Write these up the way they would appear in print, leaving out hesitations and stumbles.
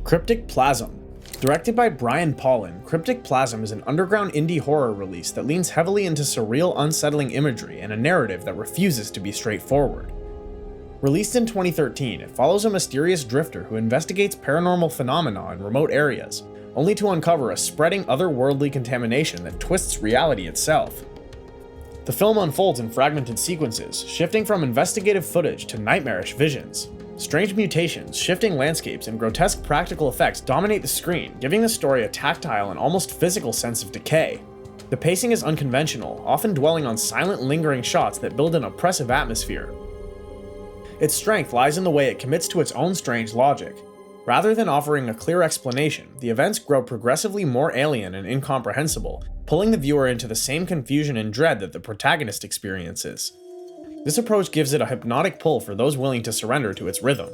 Cryptic Plasm. Directed by Brian Paulin, Cryptic Plasm is an underground indie horror release that leans heavily into surreal, unsettling imagery and a narrative that refuses to be straightforward. Released in 2013, it follows a mysterious drifter who investigates paranormal phenomena in remote areas, only to uncover a spreading otherworldly contamination that twists reality itself. The film unfolds in fragmented sequences, shifting from investigative footage to nightmarish visions. Strange mutations, shifting landscapes, and grotesque practical effects dominate the screen, giving the story a tactile and almost physical sense of decay. The pacing is unconventional, often dwelling on silent, lingering shots that build an oppressive atmosphere. Its strength lies in the way it commits to its own strange logic. Rather than offering a clear explanation, the events grow progressively more alien and incomprehensible, pulling the viewer into the same confusion and dread that the protagonist experiences. This approach gives it a hypnotic pull for those willing to surrender to its rhythm.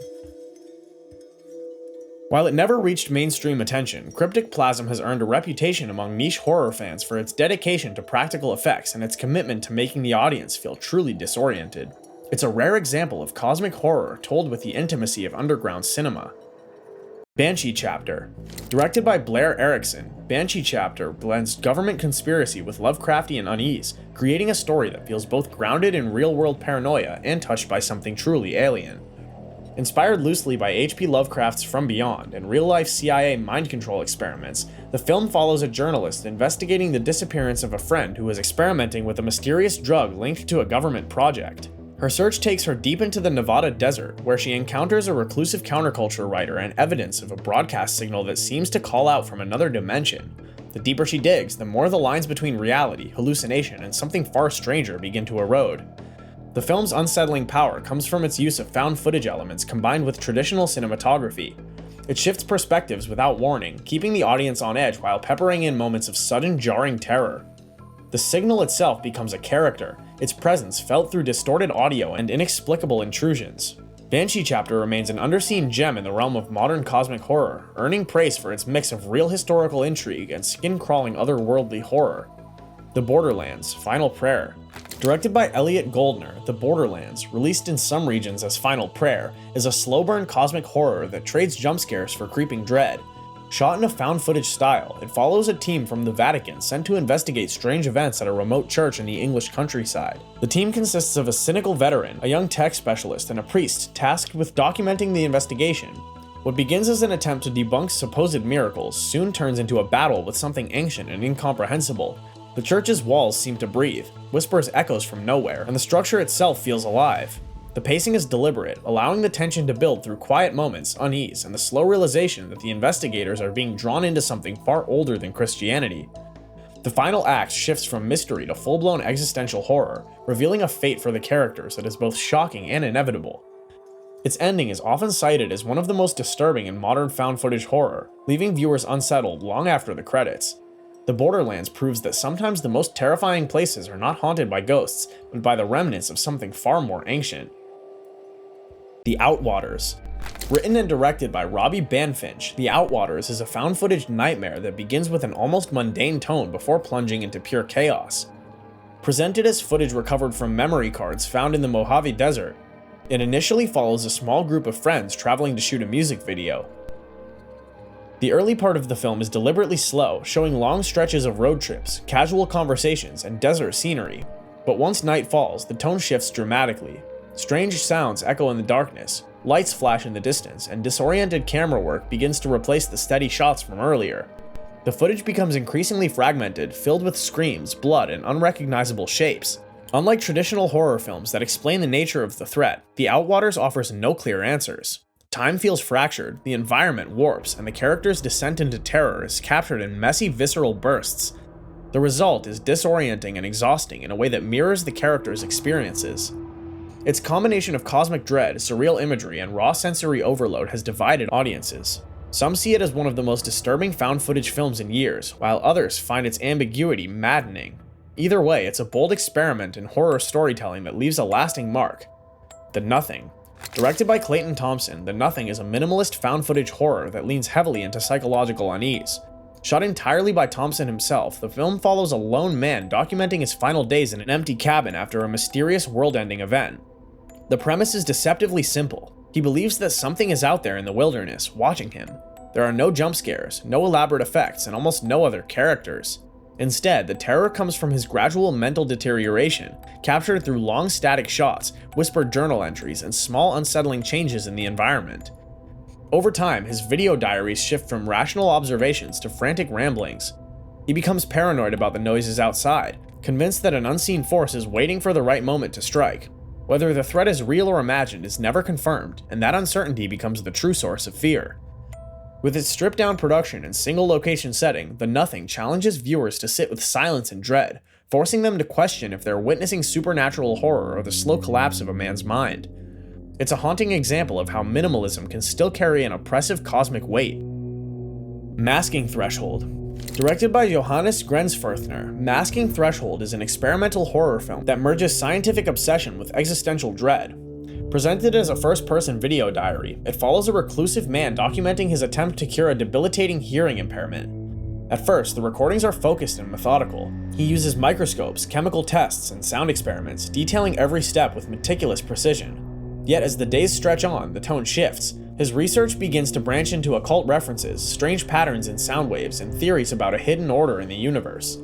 While it never reached mainstream attention, Cryptic Plasm has earned a reputation among niche horror fans for its dedication to practical effects and its commitment to making the audience feel truly disoriented. It's a rare example of cosmic horror told with the intimacy of underground cinema. Banshee Chapter. Directed by Blair Erickson, Banshee Chapter blends government conspiracy with Lovecraftian unease, creating a story that feels both grounded in real-world paranoia and touched by something truly alien. Inspired loosely by H.P. Lovecraft's From Beyond and real-life CIA mind control experiments, the film follows a journalist investigating the disappearance of a friend who is experimenting with a mysterious drug linked to a government project. Her search takes her deep into the Nevada desert, where she encounters a reclusive counterculture writer and evidence of a broadcast signal that seems to call out from another dimension. The deeper she digs, the more the lines between reality, hallucination, and something far stranger begin to erode. The film's unsettling power comes from its use of found footage elements combined with traditional cinematography. It shifts perspectives without warning, keeping the audience on edge while peppering in moments of sudden, jarring terror. The signal itself becomes a character, its presence felt through distorted audio and inexplicable intrusions. Banshee Chapter remains an underseen gem in the realm of modern cosmic horror, earning praise for its mix of real historical intrigue and skin-crawling otherworldly horror. The Borderlands, Final Prayer. Directed by Elliot Goldner, The Borderlands, released in some regions as Final Prayer, is a slow-burn cosmic horror that trades jump scares for creeping dread. Shot in a found footage style, it follows a team from the Vatican sent to investigate strange events at a remote church in the English countryside. The team consists of a cynical veteran, a young tech specialist, and a priest tasked with documenting the investigation. What begins as an attempt to debunk supposed miracles soon turns into a battle with something ancient and incomprehensible. The church's walls seem to breathe, whispers echoes from nowhere, and the structure itself feels alive. The pacing is deliberate, allowing the tension to build through quiet moments, unease, and the slow realization that the investigators are being drawn into something far older than Christianity. The final act shifts from mystery to full-blown existential horror, revealing a fate for the characters that is both shocking and inevitable. Its ending is often cited as one of the most disturbing in modern found-footage horror, leaving viewers unsettled long after the credits. The Borderlands proves that sometimes the most terrifying places are not haunted by ghosts, but by the remnants of something far more ancient. The Outwaters. Written and directed by Robbie Banfinch, The Outwaters is a found-footage nightmare that begins with an almost mundane tone before plunging into pure chaos. Presented as footage recovered from memory cards found in the Mojave Desert, it initially follows a small group of friends traveling to shoot a music video. The early part of the film is deliberately slow, showing long stretches of road trips, casual conversations, and desert scenery. But once night falls, the tone shifts dramatically. Strange sounds echo in the darkness, lights flash in the distance, and disoriented camera work begins to replace the steady shots from earlier. The footage becomes increasingly fragmented, filled with screams, blood, and unrecognizable shapes. Unlike traditional horror films that explain the nature of the threat, The Outwaters offers no clear answers. Time feels fractured, the environment warps, and the character's descent into terror is captured in messy, visceral bursts. The result is disorienting and exhausting in a way that mirrors the character's experiences. Its combination of cosmic dread, surreal imagery, and raw sensory overload has divided audiences. Some see it as one of the most disturbing found footage films in years, while others find its ambiguity maddening. Either way, it's a bold experiment in horror storytelling that leaves a lasting mark. The Nothing. Directed by Clayton Thompson, The Nothing is a minimalist found footage horror that leans heavily into psychological unease. Shot entirely by Thompson himself, the film follows a lone man documenting his final days in an empty cabin after a mysterious world-ending event. The premise is deceptively simple. He believes that something is out there in the wilderness, watching him. There are no jump scares, no elaborate effects, and almost no other characters. Instead, the terror comes from his gradual mental deterioration, captured through long static shots, whispered journal entries, and small unsettling changes in the environment. Over time, his video diaries shift from rational observations to frantic ramblings. He becomes paranoid about the noises outside, convinced that an unseen force is waiting for the right moment to strike. Whether the threat is real or imagined is never confirmed, and that uncertainty becomes the true source of fear. With its stripped-down production and single-location setting, The Nothing challenges viewers to sit with silence and dread, forcing them to question if they're witnessing supernatural horror or the slow collapse of a man's mind. It's a haunting example of how minimalism can still carry an oppressive cosmic weight. Masking Threshold. Directed by Johannes Grensfurthner, Masking Threshold is an experimental horror film that merges scientific obsession with existential dread. Presented as a first-person video diary, it follows a reclusive man documenting his attempt to cure a debilitating hearing impairment. At first, the recordings are focused and methodical. He uses microscopes, chemical tests, and sound experiments, detailing every step with meticulous precision. Yet as the days stretch on, the tone shifts. His research begins to branch into occult references, strange patterns in sound waves, and theories about a hidden order in the universe.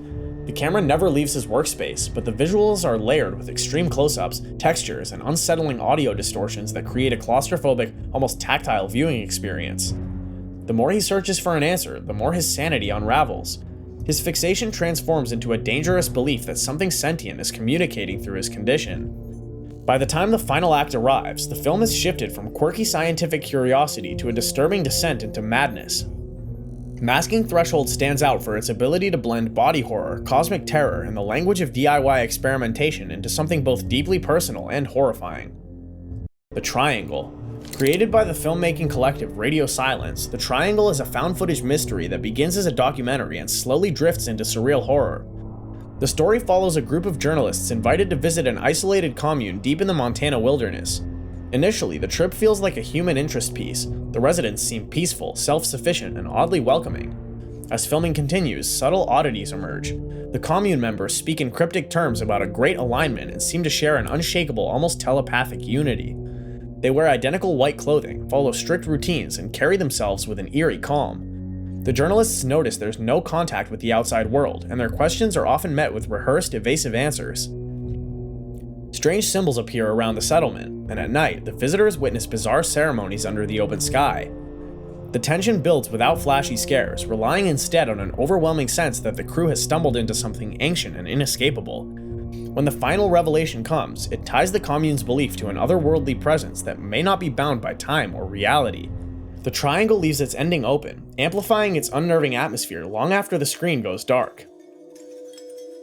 The camera never leaves his workspace, but the visuals are layered with extreme close-ups, textures, and unsettling audio distortions that create a claustrophobic, almost tactile viewing experience. The more he searches for an answer, the more his sanity unravels. His fixation transforms into a dangerous belief that something sentient is communicating through his condition. By the time the final act arrives, the film has shifted from quirky scientific curiosity to a disturbing descent into madness. Masking Threshold stands out for its ability to blend body horror, cosmic terror, and the language of DIY experimentation into something both deeply personal and horrifying. The Triangle. Created by the filmmaking collective Radio Silence, The Triangle is a found-footage mystery that begins as a documentary and slowly drifts into surreal horror. The story follows a group of journalists invited to visit an isolated commune deep in the Montana wilderness. Initially, the trip feels like a human interest piece. The residents seem peaceful, self-sufficient, and oddly welcoming. As filming continues, subtle oddities emerge. The commune members speak in cryptic terms about a great alignment and seem to share an unshakable, almost telepathic unity. They wear identical white clothing, follow strict routines, and carry themselves with an eerie calm. The journalists notice there's no contact with the outside world, and their questions are often met with rehearsed, evasive answers. Strange symbols appear around the settlement, and at night, the visitors witness bizarre ceremonies under the open sky. The tension builds without flashy scares, relying instead on an overwhelming sense that the crew has stumbled into something ancient and inescapable. When the final revelation comes, it ties the commune's belief to an otherworldly presence that may not be bound by time or reality. The Triangle leaves its ending open, amplifying its unnerving atmosphere long after the screen goes dark.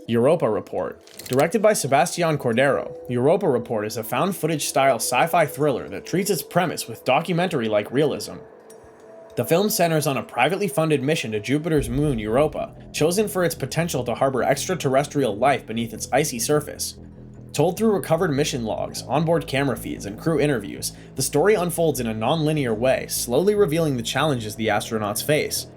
Europa Report. Directed by Sebastián Cordero, Europa Report is a found-footage-style sci-fi thriller that treats its premise with documentary-like realism. The film centers on a privately funded mission to Jupiter's moon Europa, chosen for its potential to harbor extraterrestrial life beneath its icy surface. Told through recovered mission logs, onboard camera feeds, and crew interviews, the story unfolds in a non-linear way, slowly revealing the challenges the astronauts face.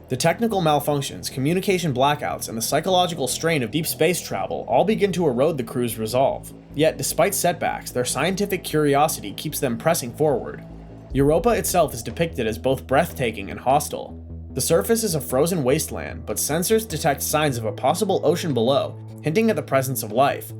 The technical malfunctions, communication blackouts, and the psychological strain of deep space travel all begin to erode the crew's resolve. Yet, despite setbacks, their scientific curiosity keeps them pressing forward. Europa itself is depicted as both breathtaking and hostile. The surface is a frozen wasteland, but sensors detect signs of a possible ocean below, hinting at the presence of life.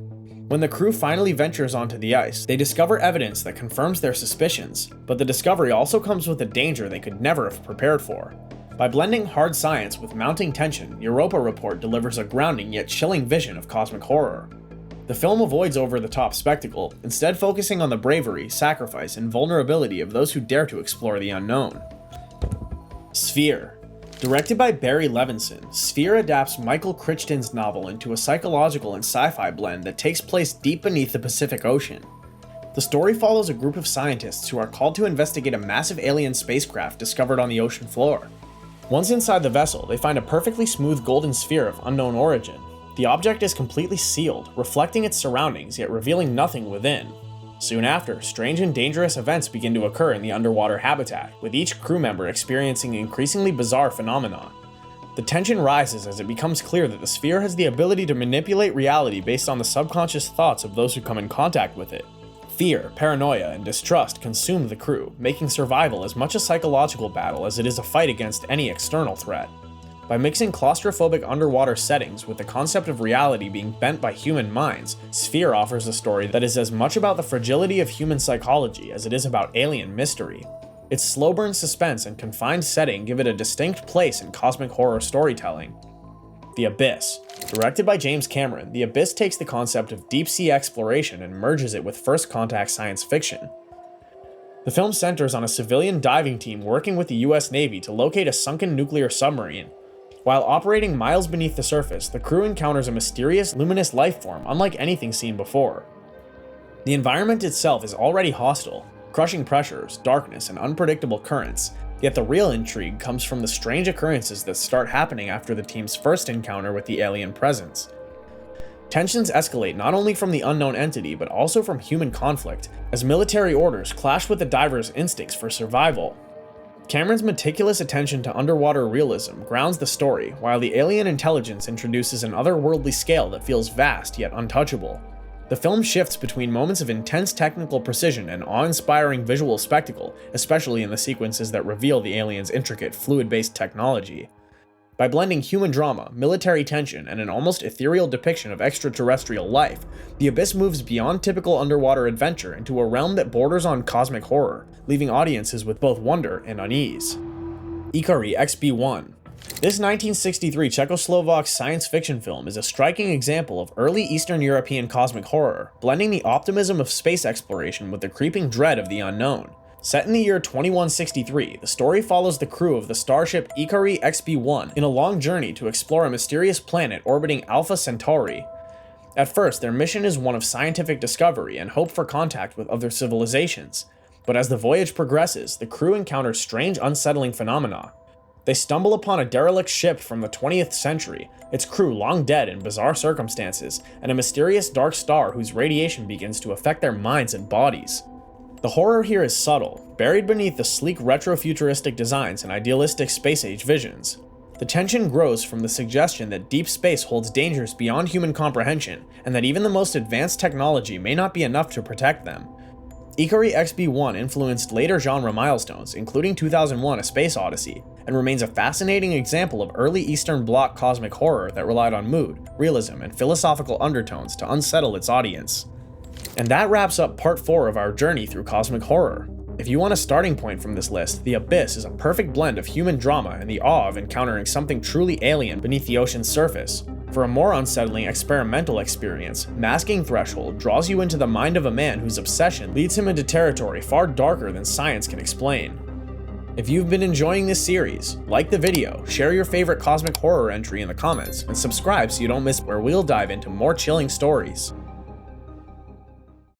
When the crew finally ventures onto the ice, they discover evidence that confirms their suspicions, but the discovery also comes with a danger they could never have prepared for. By blending hard science with mounting tension, Europa Report delivers a grounding yet chilling vision of cosmic horror. The film avoids over-the-top spectacle, instead focusing on the bravery, sacrifice, and vulnerability of those who dare to explore the unknown. Sphere. Directed by Barry Levinson, Sphere adapts Michael Crichton's novel into a psychological and sci-fi blend that takes place deep beneath the Pacific Ocean. The story follows a group of scientists who are called to investigate a massive alien spacecraft discovered on the ocean floor. Once inside the vessel, they find a perfectly smooth golden sphere of unknown origin. The object is completely sealed, reflecting its surroundings yet revealing nothing within. Soon after, strange and dangerous events begin to occur in the underwater habitat, with each crew member experiencing increasingly bizarre phenomena. The tension rises as it becomes clear that the sphere has the ability to manipulate reality based on the subconscious thoughts of those who come in contact with it. Fear, paranoia, and distrust consume the crew, making survival as much a psychological battle as it is a fight against any external threat. By mixing claustrophobic underwater settings with the concept of reality being bent by human minds, Sphere offers a story that is as much about the fragility of human psychology as it is about alien mystery. Its slow burn suspense and confined setting give it a distinct place in cosmic horror storytelling. The Abyss. Directed by James Cameron, The Abyss takes the concept of deep-sea exploration and merges it with first contact science fiction. The film centers on a civilian diving team working with the US Navy to locate a sunken nuclear submarine. While operating miles beneath the surface, the crew encounters a mysterious, luminous life form unlike anything seen before. The environment itself is already hostile, crushing pressures, darkness, and unpredictable currents, yet the real intrigue comes from the strange occurrences that start happening after the team's first encounter with the alien presence. Tensions escalate not only from the unknown entity, but also from human conflict, as military orders clash with the divers' instincts for survival. Cameron's meticulous attention to underwater realism grounds the story, while the alien intelligence introduces an otherworldly scale that feels vast yet untouchable. The film shifts between moments of intense technical precision and awe-inspiring visual spectacle, especially in the sequences that reveal the alien's intricate fluid-based technology. By blending human drama, military tension, and an almost ethereal depiction of extraterrestrial life, The Abyss moves beyond typical underwater adventure into a realm that borders on cosmic horror, leaving audiences with both wonder and unease. Ikarie XB-1. This 1963 Czechoslovak science fiction film is a striking example of early Eastern European cosmic horror, blending the optimism of space exploration with the creeping dread of the unknown. Set in the year 2163, the story follows the crew of the starship Ikarie XB-1 in a long journey to explore a mysterious planet orbiting Alpha Centauri. At first, their mission is one of scientific discovery and hope for contact with other civilizations, but as the voyage progresses, the crew encounters strange, unsettling phenomena. They stumble upon a derelict ship from the 20th century, its crew long dead in bizarre circumstances, and a mysterious dark star whose radiation begins to affect their minds and bodies. The horror here is subtle, buried beneath the sleek retro-futuristic designs and idealistic space-age visions. The tension grows from the suggestion that deep space holds dangers beyond human comprehension, and that even the most advanced technology may not be enough to protect them. Ikarie XB-1 influenced later genre milestones, including 2001: A Space Odyssey, and remains a fascinating example of early Eastern Bloc cosmic horror that relied on mood, realism, and philosophical undertones to unsettle its audience. And that wraps up part 4 of our journey through cosmic horror. If you want a starting point from this list, The Abyss is a perfect blend of human drama and the awe of encountering something truly alien beneath the ocean's surface. For a more unsettling experimental experience, Masking Threshold draws you into the mind of a man whose obsession leads him into territory far darker than science can explain. If you've been enjoying this series, like the video, share your favorite cosmic horror entry in the comments, and subscribe so you don't miss where we'll dive into more chilling stories.